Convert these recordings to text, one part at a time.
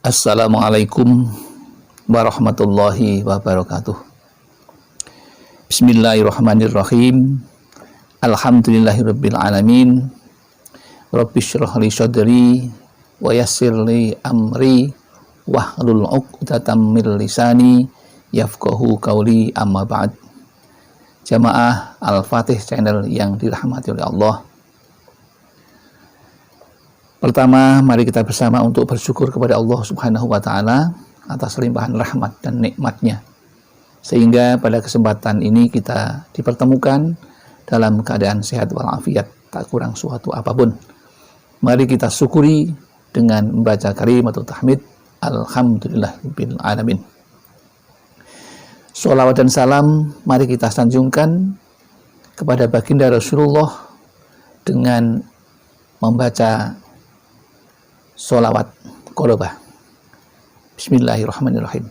Assalamualaikum warahmatullahi wabarakatuh. Bismillahirrahmanirrahim. Alhamdulillahirabbil alamin. Rabbish shrah li sadri wa yassir li amri wahlul 'uqdatam min lisani yafqahu qawli, amma ba'd. Jamaah Al-Fatih Channel yang dirahmati oleh Allah. Pertama, mari kita bersama untuk bersyukur kepada Allah Subhanahu wa Ta'ala atas limpahan rahmat dan nikmatnya, sehingga pada kesempatan ini kita dipertemukan dalam keadaan sehat walafiat, tak kurang suatu apapun. Mari kita syukuri dengan membaca kalimat tahmid, alhamdulillahirabbil alamin. Sholawat dan salam mari kita sanjungkan kepada baginda Rasulullah dengan membaca sholawat qorobah. Bismillahirrahmanirrahim.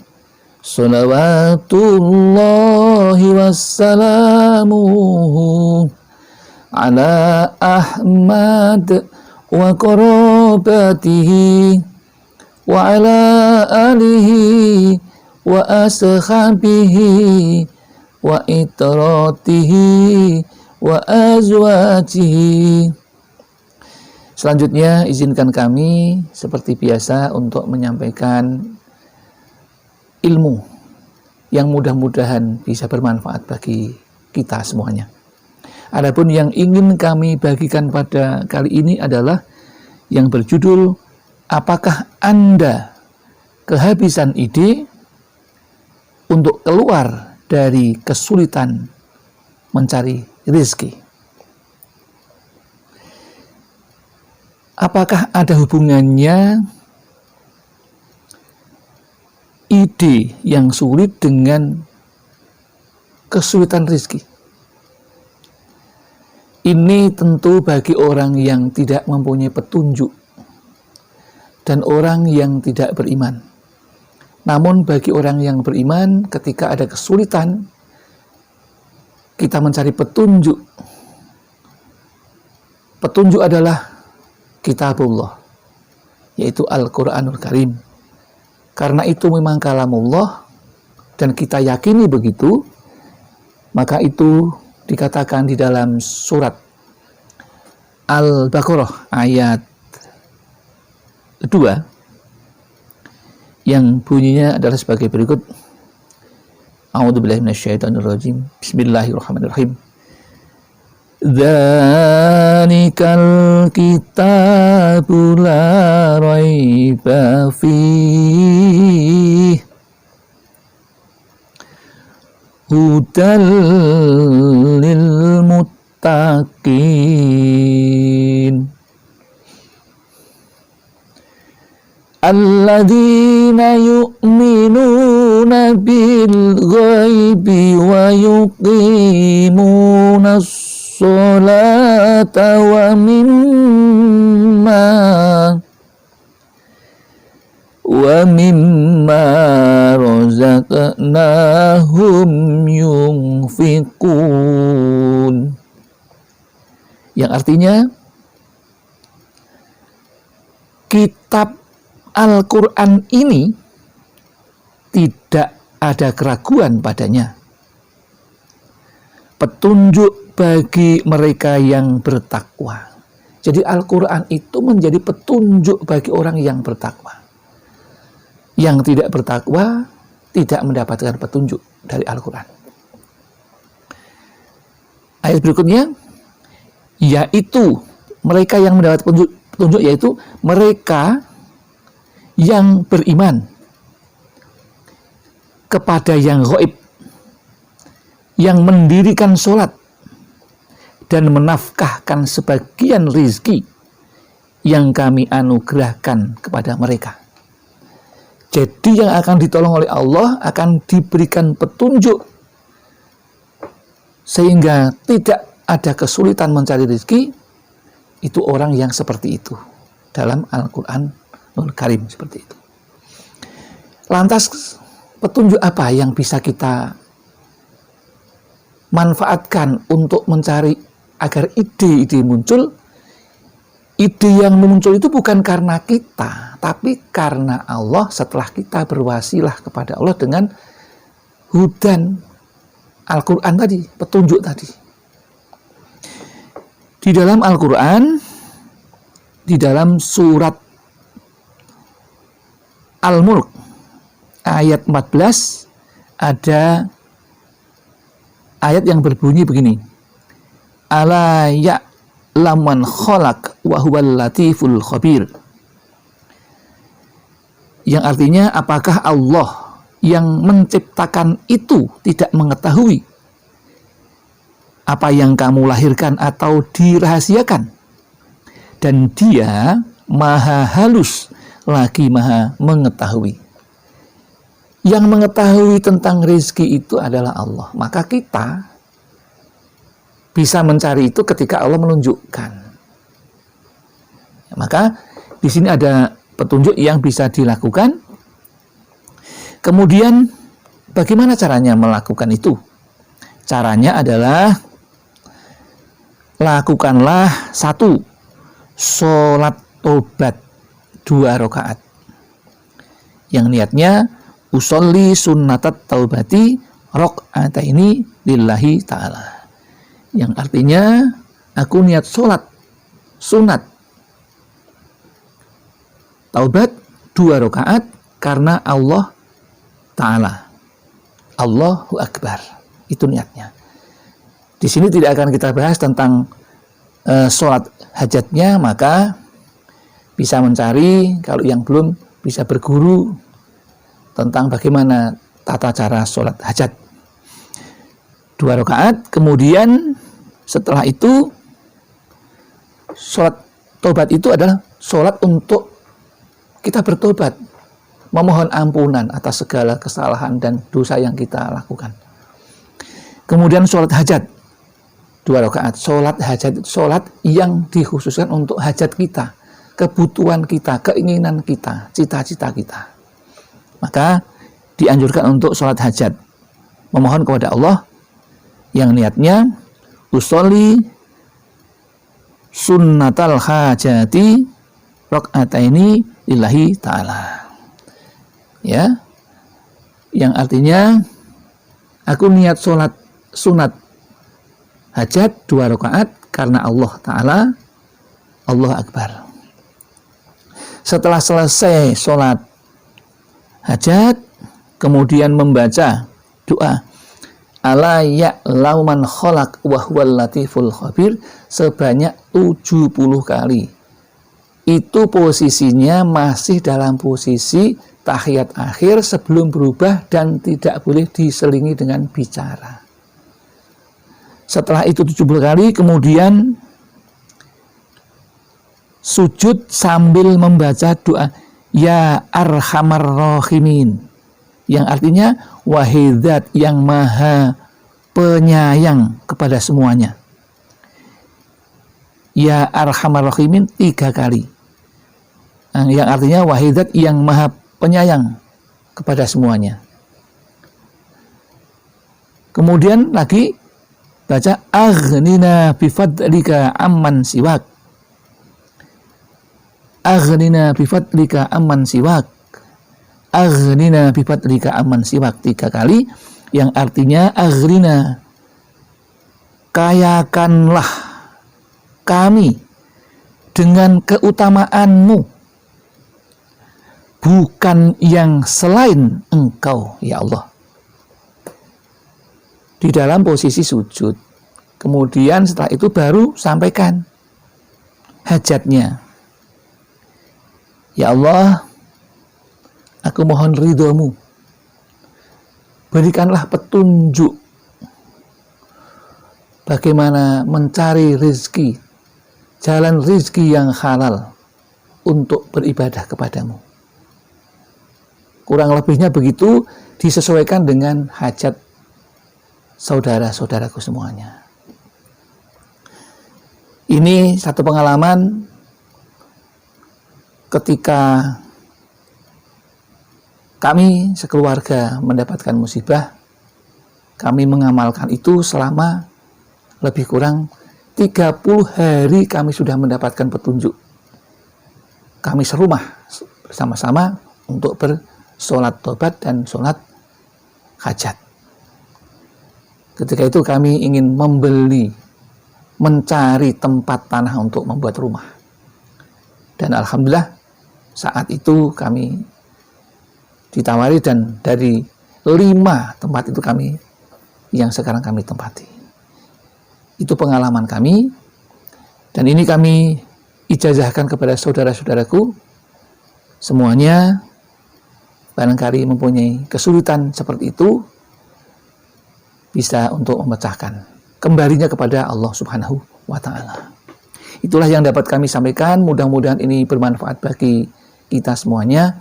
Sholawatullahi wassalamuhu ala Ahmad wa qorobatihi wa ala alihi wa ashabihi wa itratihi wa azwajihi. Selanjutnya izinkan kami seperti biasa untuk menyampaikan ilmu yang mudah-mudahan bisa bermanfaat bagi kita semuanya. Adapun yang ingin kami bagikan pada kali ini adalah yang berjudul, apakah Anda kehabisan ide untuk keluar dari kesulitan mencari rezeki? Apakah ada hubungannya ide yang sulit dengan kesulitan rezeki? Ini tentu bagi orang yang tidak mempunyai petunjuk dan orang yang tidak beriman. Namun bagi orang yang beriman, ketika ada kesulitan, kita mencari petunjuk. Petunjuk adalah Kitabullah, yaitu Al-Quranul Karim. Karena itu memang kalamullah dan kita yakini begitu, maka itu dikatakan di dalam surat Al-Baqarah ayat 2 yang bunyinya adalah sebagai berikut. A'udzubillahi minasyaitonirrajim. Bismillahirrahmanirrahim. Dzalikal kitabu la raiba fihi hudal lil muttaqin alladzina yu'minuna bil ghaibi wa yuqimunas sholata wa mimma razaqnahum yunfiqun. Yang artinya, kitab Al-Quran ini tidak ada keraguan padanya, petunjuk bagi mereka yang bertakwa. Jadi Al-Quran itu menjadi petunjuk bagi orang yang bertakwa. Yang tidak bertakwa tidak mendapatkan petunjuk dari Al-Quran. Ayat berikutnya, yaitu mereka yang mendapat petunjuk, yaitu mereka yang beriman kepada yang gaib, yang mendirikan sholat dan menafkahkan sebagian rizki yang kami anugerahkan kepada mereka. Jadi yang akan ditolong oleh Allah akan diberikan petunjuk sehingga tidak ada kesulitan mencari rizki. Itu orang yang seperti itu dalam Al-Quranul Karim, seperti itu. Lantas petunjuk apa yang bisa kita manfaatkan untuk mencari agar ide-ide muncul? ide yang muncul itu bukan karena kita, tapi karena Allah setelah kita berwasilah kepada Allah dengan hudan Al-Quran tadi, petunjuk tadi. Di dalam Al-Quran, di dalam surat Al-Mulk ayat 14 ada ayat yang berbunyi begini. Ala ya'laman khalaq wa huwal latiful khabir. Yang artinya, apakah Allah yang menciptakan itu tidak mengetahui apa yang kamu lahirkan atau dirahasiakan? Dan Dia maha halus lagi maha mengetahui. Yang mengetahui tentang rezeki itu adalah Allah. Maka kita bisa mencari itu ketika Allah menunjukkan. Maka di sini ada petunjuk yang bisa dilakukan. Kemudian bagaimana caranya melakukan itu? Caranya adalah lakukanlah 1, sholat tobat 2 rakaat. Yang niatnya usolli sunnatat taubati rakaataini lillahi ta'ala. Yang artinya aku niat sholat sunat taubat 2 rakaat karena Allah Ta'ala. Allahu Akbar. Itu niatnya. Di sini tidak akan kita bahas tentang sholat hajatnya, maka bisa mencari, kalau yang belum bisa berguru tentang bagaimana tata cara sholat hajat. 2 rakaat, kemudian setelah itu sholat tobat itu adalah sholat untuk kita bertobat, memohon ampunan atas segala kesalahan dan dosa yang kita lakukan. Kemudian sholat hajat 2 rakaat. Sholat hajat, sholat yang dikhususkan untuk hajat kita, kebutuhan kita, keinginan kita, cita-cita kita. Maka dianjurkan untuk sholat hajat, memohon kepada Allah yang niatnya usolli sunnatal hajati rakaataini lillahi ta'ala. Ya, yang artinya aku niat sholat sunat hajat 2 rakaat karena Allah Ta'ala. Allah Akbar. Setelah selesai sholat hajat, kemudian membaca doa ala ya'lamu man khalaq wa huwal latiful khabir sebanyak 70 kali. Itu posisinya masih dalam posisi tahiyat akhir sebelum berubah dan tidak boleh diselingi dengan bicara. Setelah itu 70 kali, kemudian sujud sambil membaca doa Ya Arhamar Rahimin, yang artinya wahai Zat yang maha penyayang kepada semuanya. Ya Arhamar Rahimin 3 kali, yang artinya wahai Zat yang maha penyayang kepada semuanya. Kemudian lagi baca aghnina bifadlika amman siwak. Aghnina bifadlika amman siwak. Aghnina bifadlika amman siwak 3 kali, yang artinya aghnina, kayakanlah kami dengan keutamaanmu, bukan yang selain engkau ya Allah. Di dalam posisi sujud. Kemudian setelah itu baru sampaikan hajatnya. Ya Allah, aku mohon ridhomu. Berikanlah petunjuk bagaimana mencari rezeki, jalan rezeki yang halal untuk beribadah kepadamu. Kurang lebihnya begitu, disesuaikan dengan hajat saudara-saudaraku semuanya. Ini satu pengalaman ketika kami sekeluarga mendapatkan musibah. Kami mengamalkan itu selama lebih kurang 30 hari kami sudah mendapatkan petunjuk kami serumah bersama-sama untuk bersolat tobat dan solat hajat. Ketika itu kami ingin mencari tempat tanah untuk membuat rumah. Dan alhamdulillah saat itu kami ditawari, dan dari 5 tempat itu yang sekarang kami tempati. Itu pengalaman kami, dan ini kami ijazahkan kepada saudara-saudaraku semuanya. Barangkali mempunyai kesulitan seperti itu, bisa untuk memecahkan, kembalinya kepada Allah Subhanahu wa Ta'ala. Itulah yang dapat kami sampaikan. Mudah-mudahan ini bermanfaat bagi kita semuanya.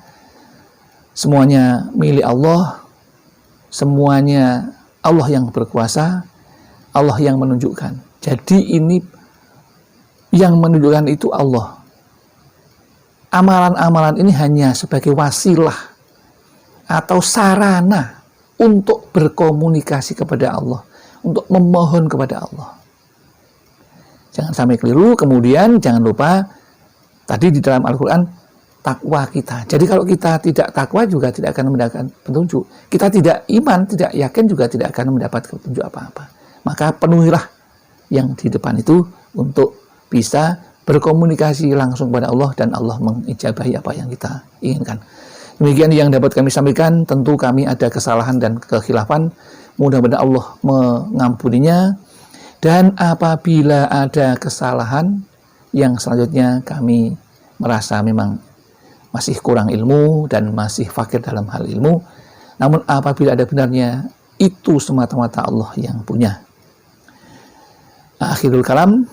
Semuanya milik Allah, semuanya Allah yang berkuasa, Allah yang menunjukkan. Jadi ini yang menunjukkan itu Allah. Amalan-amalan ini hanya sebagai wasilah atau sarana untuk berkomunikasi kepada Allah, untuk memohon kepada Allah. Jangan sampai keliru. Kemudian jangan lupa tadi di dalam Al-Quran, takwa kita. Jadi kalau kita tidak takwa juga tidak akan mendapatkan petunjuk. Kita tidak iman, tidak yakin juga tidak akan mendapat petunjuk apa-apa. Maka penuhilah yang di depan itu untuk bisa berkomunikasi langsung kepada Allah, dan Allah mengijabahi apa yang kita inginkan. Demikian yang dapat kami sampaikan. Tentu kami ada kesalahan dan kekhilafan. Mudah-mudahan Allah mengampuninya. Dan apabila ada kesalahan yang selanjutnya kami merasa memang masih kurang ilmu dan masih fakir dalam hal ilmu, namun apabila ada benarnya, itu semata-mata Allah yang punya. Akhirul kalam,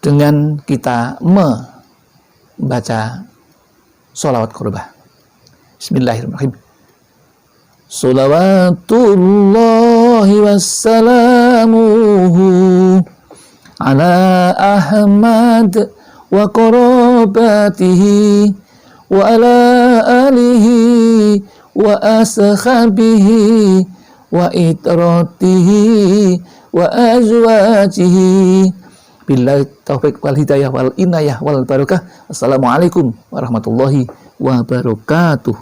dengan kita membaca sholawat qurbah. Bismillahirrahmanirrahim. Sholawatullahi wassalamuhu ala Ahmad wa qarabatihi wa ala alihi wa ashabihi wa itratihi wa azwajihi. Billahi taufiq wal hidayah wal inayah wal barakah. Assalamualaikum warahmatullahi wabarakatuh.